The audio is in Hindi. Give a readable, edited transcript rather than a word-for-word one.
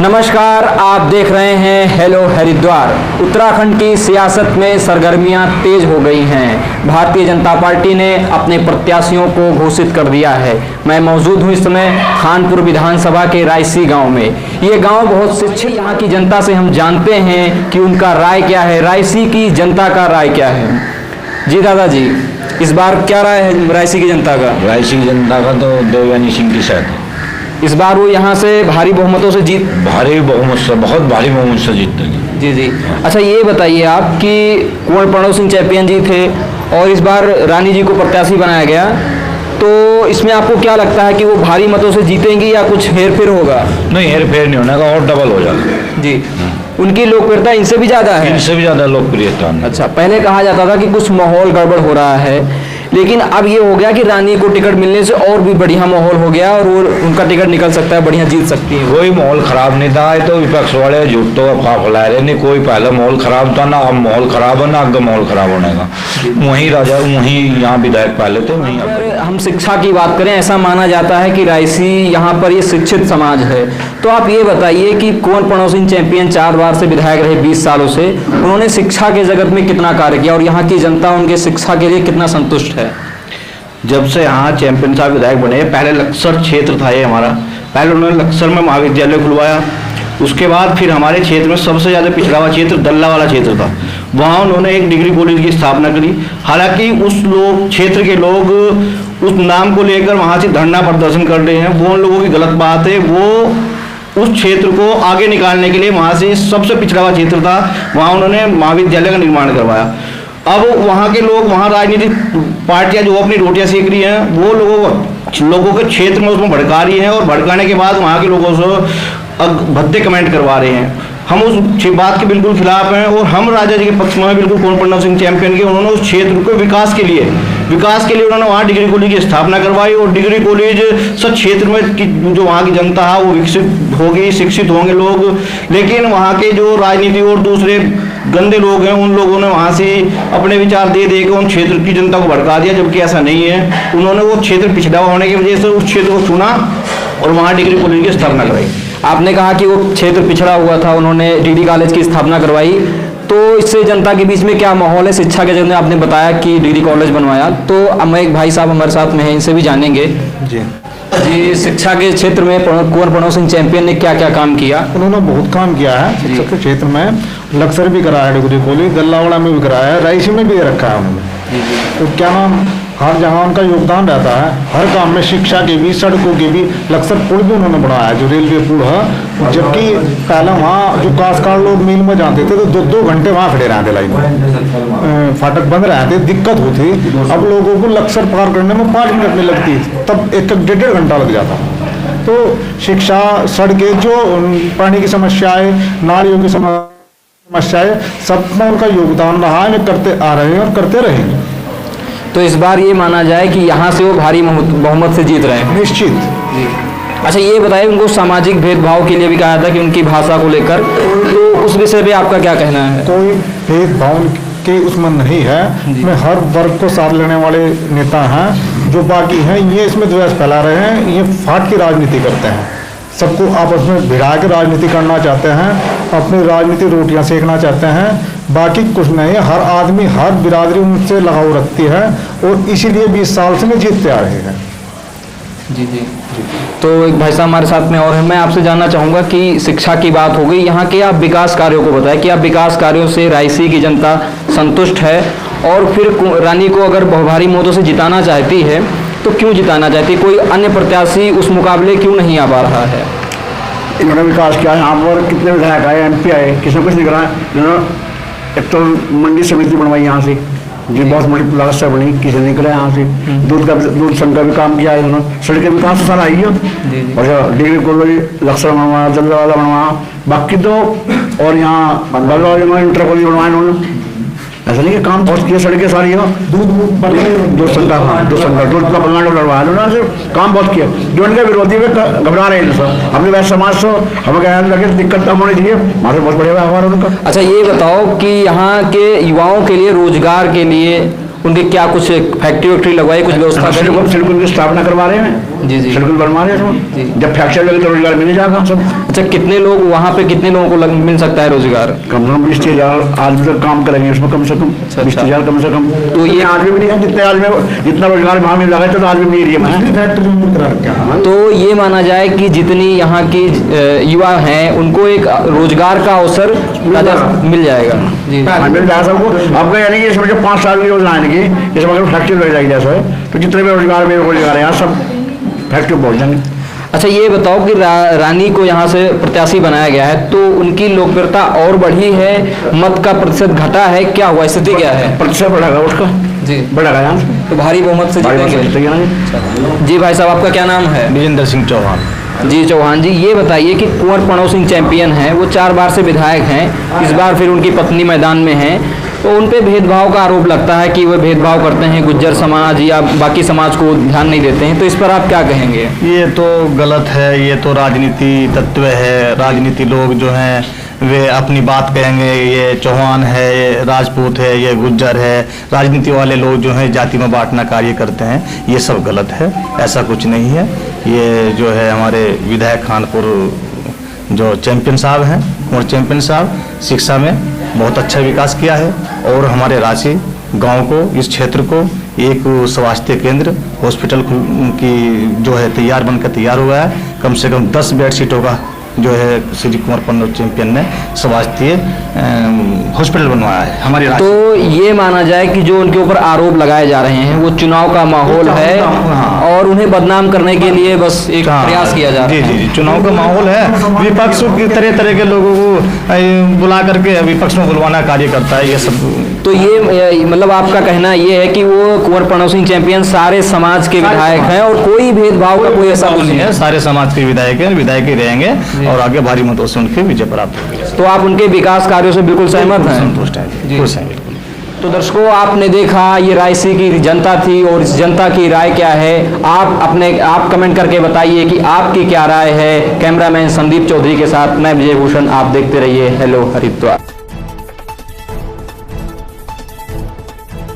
नमस्कार, आप देख रहे हैं हेलो हरिद्वार। उत्तराखंड की सियासत में सरगर्मियां तेज हो गई हैं। भारतीय जनता पार्टी ने अपने प्रत्याशियों को घोषित कर दिया है। मैं मौजूद हूं इस समय खानपुर विधानसभा के रायसी गांव में। ये गांव बहुत शिक्षित, यहाँ की जनता से हम जानते हैं कि उनका राय क्या है, रायसी की जनता का राय क्या है। जी दादाजी, इस बार क्या राय है रायसी की जनता का? रायसी की जनता का तो देवयानी सिंह की साइड है। इस बार वो यहाँ से भारी बहुमतों से भारी बहुमत से, बहुत भारी बहुमत से जीतेंगे। जी जी। अच्छा, ये बताइए आप कि कुंवर प्रणव सिंह चैंपियन जी थे और इस बार रानी जी को प्रत्याशी बनाया गया, तो इसमें आपको क्या लगता है कि वो भारी मतों से जीतेंगी या कुछ हेर फेर होगा? नहीं, हेर फेर नहीं होने का, और डबल हो जाएगा। जी। उनकी लोकप्रियता इनसे भी ज़्यादा है? इनसे भी ज़्यादा लोकप्रियता। अच्छा, पहले कहा जाता था कि कुछ माहौल गड़बड़ हो रहा है, लेकिन अब ये हो गया कि रानी को टिकट मिलने से और भी बढ़िया माहौल हो गया और वो उनका टिकट निकल सकता है, बढ़िया जीत सकती है। कोई माहौल खराब नहीं था, तो विपक्ष वाले झूठ तो अफवाह फैला रहे नहीं। कोई पहले माहौल खराब था ना, अब माहौल खराब है ना, आगे माहौल खराब होने का। वहीं राजा, वहीं यहाँ विधायक पहले थे, वहीं। अगर हम शिक्षा की बात करें, ऐसा माना जाता है कि रायसी यहाँ पर ये शिक्षित समाज है, तो आप ये बताइए कि कुंवर प्रणव सिंह चैंपियन 4 बार से विधायक रहे 20 सालों से, उन्होंने शिक्षा के जगत में कितना कार्य किया और यहाँ की जनता उनके शिक्षा के लिए कितना संतुष्ट है? जब से यहाँ चैंपियन साहब विधायक बने, पहले लक्सर क्षेत्र था ये हमारा, पहले उन्होंने लक्सर में महाविद्यालय खुलवाया। उसके बाद फिर हमारे क्षेत्र में सबसे ज़्यादा पिछड़ा हुआ क्षेत्र दल्ला वाला क्षेत्र था, वहाँ उन्होंने एक डिग्री कॉलेज की स्थापना करी। हालांकि उस लोग क्षेत्र के लोग उस नाम को लेकर वहाँ से धरना प्रदर्शन कर रहे हैं, वो उन लोगों की गलत बात है। वो उस क्षेत्र को आगे निकालने के लिए वहाँ से सबसे पिछड़ा हुआ क्षेत्र था, वहाँ उन्होंने महाविद्यालय का निर्माण करवाया। अब वहाँ के लोग, वहाँ राजनीतिक पार्टियां जो अपनी रोटियां सेक रही हैं, वो लोगों के क्षेत्र में उसमें भड़का रही हैं और भड़काने के बाद वहाँ के लोगों से भद्दे कमेंट करवा रहे हैं। हम उस बात के बिल्कुल खिलाफ हैं और हम राजा जी के पक्ष में बिल्कुल कुंवर प्रणव सिंह चैंपियन के। उन्होंने उस क्षेत्र को विकास के लिए उन्होंने वहाँ डिग्री कॉलेज की स्थापना करवाई और डिग्री कॉलेज सब क्षेत्र में जो वहाँ की जनता है वो विकसित होगी, शिक्षित होंगे लोग। लेकिन वहाँ के जो राजनीति और दूसरे गंदे लोग हैं, उन लोगों ने वहाँ से अपने विचार दे के उन क्षेत्र की जनता को भड़का दिया, जबकि ऐसा नहीं है। उन्होंने वो क्षेत्र पिछड़ा होने की वजह से उस क्षेत्र को चुना और वहाँ डिग्री कॉलेज की स्थापना कराई। आपने कहा कि वो क्षेत्र पिछड़ा हुआ था, उन्होंने डिग्री कॉलेज की स्थापना करवाई, तो इससे जनता के बीच में क्या माहौल है? शिक्षा के जगह में आपने बताया कि डिग्री कॉलेज बनवाया, तो अब एक भाई साहब हमारे साथ में हैं, इनसे भी जानेंगे। जी जी, शिक्षा के क्षेत्र में कुंवर प्रणव सिंह चैंपियन ने क्या क्या काम किया? उन्होंने बहुत काम किया है शिक्षा के क्षेत्र में। लक्सर भी कराया है डिग्री कॉलेज, दल्लावाड़ा में भी कराया है, रायसी में भी रखा है उन्होंने। तो क्या नाम, हर जगह उनका योगदान रहता है, हर काम में, शिक्षा के भी, सड़कों के भी। लक्सर पुल भी उन्होंने बनाया है, जो रेलवे पुल है, जबकि पहले वहाँ जो काशकार लोग मील में जाते थे तो 2-2 घंटे वहाँ खड़े रहते लाइन में, फाटक बंद रहते, दिक्कत होती। अब लोगों को लक्सर पार करने में 5 मिनट में लगती, तब 1-1.5 घंटा लग जाता। तो शिक्षा, सड़कें, जो पानी की समस्याएं, नालियों की समस्याएं, सब में उनका योगदान रहा है, करते आ रहे हैं और करते रहेंगे। तो इस बार ये माना जाए कि यहाँ से वो भारी बहुमत से जीत रहे हैं? निश्चित जी। अच्छा, ये बताइए, उनको सामाजिक भेदभाव के लिए भी कहा था कि उनकी भाषा को लेकर, तो उस विषय पे आपका क्या कहना है? कोई भेदभाव के उसमें नहीं है, इसमें हर वर्ग को साथ लेने वाले नेता हैं। जो बाकी हैं ये इसमें द्वेष फैला रहे हैं, ये फाट की राजनीति करते हैं, सबको आपस में भिड़ा के राजनीति करना चाहते हैं, अपनी राजनीति रोटियां सेकना चाहते हैं, बाकी कुछ नहीं है। हर आदमी, हर बिरादरी उनसे लगाव रखती है और इसीलिए 20 साल से जीतते आ रहे हैं। जी जी। तो एक भाई साहब हमारे साथ में और है, मैं आपसे जानना चाहूँगा कि शिक्षा की बात हो गई, यहाँ के आप विकास कार्यों को बताएं कि आप विकास कार्यों से रायसी की जनता संतुष्ट है, और फिर रानी को अगर भारी मतों से जिताना चाहती है तो क्यों जिताना चाहती है? कोई अन्य प्रत्याशी उस मुकाबले क्यों नहीं आ पा रहा है? इन्होंने विकास किया, यहाँ पर कितने विधायक आए, MP आए, किसी ने कुछ नहीं करा। इन्होंने एक तो मंडी समिति बनवाई यहाँ से, जी बहुत बड़ी लागत से बनी, किसी ने निकला यहाँ से। दूध संघ का भी काम किया है इन्होंने, सड़कें भी कहाँ से सारा आई है। और डिग्री कॉलेज लक्सर बनवाया, दल्लावाला बनवाया, बाकी तो और यहाँ बल्लवाड़ा में इंटर कॉलेज बनवाया इन्होंने। ऐसा नहीं कि काम बहुत किया, सड़कें सारी हो, दूध संघ का बंगाल लड़वाया उन्होंने, काम बहुत किया। जो उनके विरोधी में घबरा रहे हैं सर, अपने वैसे समाज से हमें कहने लगे दिक्कत कम होनी चाहिए, हमारे बहुत बड़े व्यवहार उनका। अच्छा, ये बताओ कि यहाँ के युवाओं के लिए, रोजगार के लिए उनके क्या कुछ फैक्ट्री वैक्ट्री लगवाई, कुछ व्यवस्था? सिलिकॉन की स्थापना करवा रहे हैं, जी, जी। सड़क बनवा रहे जी। हैं। जब फैक्ट्री लगे तो रोजगार मिल जाएगा सब। अच्छा, कितने लोग वहाँ पे, कितने लोगों को मिल सकता है रोजगार? कम से कम 20,000 आदमी तक काम करेंगे उसमें, कम से कम 20,000 कम से कम। तो ये आदमी भी नहीं है, जितने आदमी जितना रोजगार वहाँ मिल रहा है तो आदमी भी एरिया में फैक्ट्री में करा रखा है। तो ये माना जाए कि जितनी यहाँ की युवा हैं उनको एक रोजगार का अवसर मिल जाएगा। जी, हाँ, मिल जाएगा सबको। आपका यानी कि इसमें जो 5 साल की योजना है इनकी, इसमें अगर फैक्ट्री लग जाएगी जैसे, तो जितने भी रोजगार बेरोजगार है यहाँ सब फैक्ट्री पहुँच जाएंगे। अच्छा, ये बताओ कि रानी को यहाँ से प्रत्याशी बनाया गया है तो उनकी लोकप्रियता और बढ़ी है, मत का प्रतिशत घटा है, क्या हुआ, स्थिति क्या है? प्रतिशत बढ़ेगा उसका जी, बढ़ेगा यहाँ से। तो भारी बहुमत से जीतेंगे। जी भाई साहब, आपका क्या नाम है? विजेंद्र सिंह चौहान। जी चौहान जी, ये बताइए कि कुंवर प्रणव सिंह चैंपियन हैं, वो 4 बार से विधायक हैं, इस बार फिर उनकी पत्नी मैदान में हैं, तो उन पे भेदभाव का आरोप लगता है कि वो भेदभाव करते हैं, गुज्जर समाज या बाकी समाज को ध्यान नहीं देते हैं, तो इस पर आप क्या कहेंगे? ये तो गलत है, ये तो राजनीति तत्व है। राजनीति लोग जो हैं वे अपनी बात कहेंगे, ये चौहान है, ये राजपूत है, ये गुज्जर है। राजनीति वाले लोग जो हैं जाति में बांटना कार्य करते हैं, ये सब गलत है, ऐसा कुछ नहीं है। ये जो है हमारे विधायक खानपुर जो चैंपियन साहब हैं, कुंवर चैंपियन साहब, शिक्षा में बहुत अच्छा विकास किया है और हमारे रांची गांव को, इस क्षेत्र को एक स्वास्थ्य केंद्र, हॉस्पिटल की जो है तैयार हुआ है। कम से कम 10 बेड सीटों का जो है श्री कुंवर प्रणव चैंपियन ने स्वास्थ्य हॉस्पिटल बनवाया है हमारे राज्य। तो ये माना जाए कि जो उनके ऊपर आरोप लगाए जा रहे हैं वो चुनाव का माहौल है और उन्हें बदनाम करने के लिए बस एक प्रयास किया जा रहा है। जी, चुनाव का माहौल है, विपक्ष की तरह के लोगों को बुला करके विपक्ष में बुलवाना कार्य करता है ये सब। तो ये मतलब आपका कहना ये है कि वो कुंवर प्रणव सिंह चैंपियन सारे समाज के विधायक हैं और कोई भेदभाव का कोई ऐसा कुछ नहीं है, सारे समाज के विधायक हैं, विधायक ही रहेंगे और आगे भारी मतों से उनकी विजय प्राप्त होगी। तो आप उनके विकास कार्यों से बिल्कुल सहमत हैं? संतुष्ट हैं, खुश हैं बिल्कुल। तो दर्शकों, आपने देखा ये रायसी की जनता थी और इस जनता की राय क्या है, आप कमेंट करके बताइए कि आपकी क्या राय है। कैमरामैन संदीप चौधरी के साथ मैं विजय भूषण, आप देखते रहिए हेलो हरिद्वार।